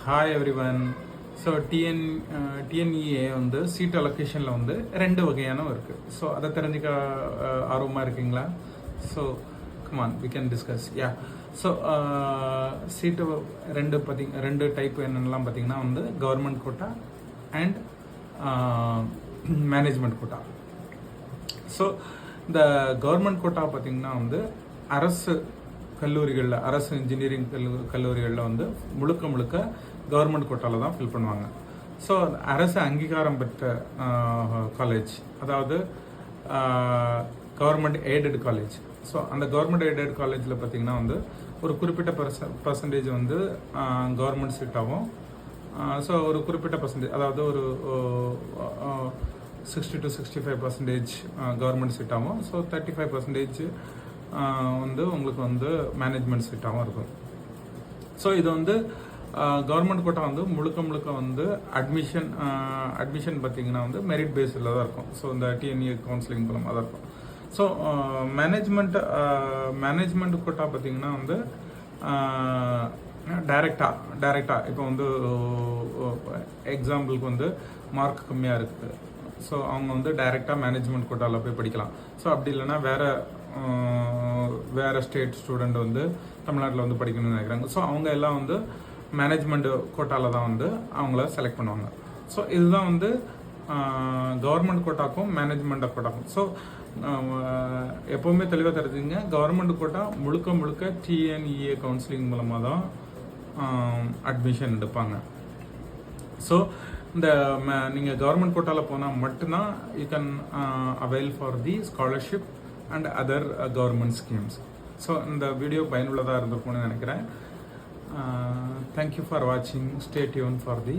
Hi everyone. So TNEA வந்து seat அலொகேஷனில் வந்து ரெண்டு வகையான இருக்குது. ஸோ அதை தெரிஞ்சுக்க ஆர்வமாக இருக்கீங்களா? So come on we can discuss. Yeah, so seat ரெண்டு டைப் என்னென்னலாம் பார்த்தீங்கன்னா வந்து government quota and management quota. So இந்த கவர்மெண்ட் கோட்டா பார்த்தீங்கன்னா வந்து அரசு கல்லூரிகளில், அரசு இன்ஜினியரிங் கல்லூரிகளில் வந்து முழுக்க கவர்மெண்ட் கோட்டாவில் தான் ஃபில் பண்ணுவாங்க. ஸோ அரசு அங்கீகாரம் பெற்ற காலேஜ், அதாவது கவர்மெண்ட் எய்டட் காலேஜ். ஸோ அந்த கவர்மெண்ட் எய்டட் காலேஜில் பார்த்தீங்கன்னா வந்து ஒரு குறிப்பிட்ட பர்சன்டேஜ் வந்து கவர்மெண்ட் சீட்டாகவும், ஸோ ஒரு குறிப்பிட்ட பர்சன்டேஜ், அதாவது ஒரு 60 to 65% கவர்மெண்ட் சீட்டாகவும், ஸோ 35% வந்து உங்களுக்கு வந்து மேனேஜ்மெண்ட் சீட்டாகவும் இருக்கும். ஸோ இது வந்து கவர்மெண்ட் கோட்டா வந்து முழுக்க வந்து அட்மிஷன் பார்த்தீங்கன்னா வந்து மெரிட் பேஸில் தான் இருக்கும். ஸோ இந்த டிஎன்இஏ கவுன்சிலிங் மூலமாக தான் இருக்கும். ஸோ மேனேஜ்மெண்ட் கோட்டா பார்த்தீங்கன்னா வந்து டைரெக்டாக இப்போ வந்து எக்ஸாம்பிளுக்கு வந்து மார்க் கம்மியாக இருக்குது, ஸோ அவங்க வந்து டைரெக்டாக மேனேஜ்மெண்ட் கோட்டாவில் போய் படிக்கலாம். ஸோ அப்படி இல்லைன்னா வேறு ஸ்டேட் ஸ்டூடெண்ட் வந்து தமிழ்நாட்டில் வந்து படிக்கணும்னு நினைக்கிறாங்க. ஸோ அவங்க எல்லாம் வந்து மேனேஜ்மெண்ட் கோட்டாவில் தான் வந்து அவங்கள செலக்ட் பண்ணுவாங்க. ஸோ இதுதான் வந்து கவர்மெண்ட் கோட்டாக்கும் மேனேஜ்மெண்ட் கோட்டாக்கும். ஸோ எப்போவுமே தெளிவாக தெரிஞ்சுங்க, கவர்மெண்ட் கோட்டா முழுக்க டிஎன்இஏ கவுன்சிலிங் மூலமாக தான் அட்மிஷன் எடுப்பாங்க. ஸோ இந்த நீங்கள் கவர்மெண்ட் கோட்டாவில் போனால் மட்டும்தான் you can avail for the scholarship and other government schemes. So இந்த வீடியோ பயனுள்ளதாக இருந்திருக்கும்னு நினைக்கிறேன். தேங்க்யூ ஃபார் வாட்சிங். Stay tune for the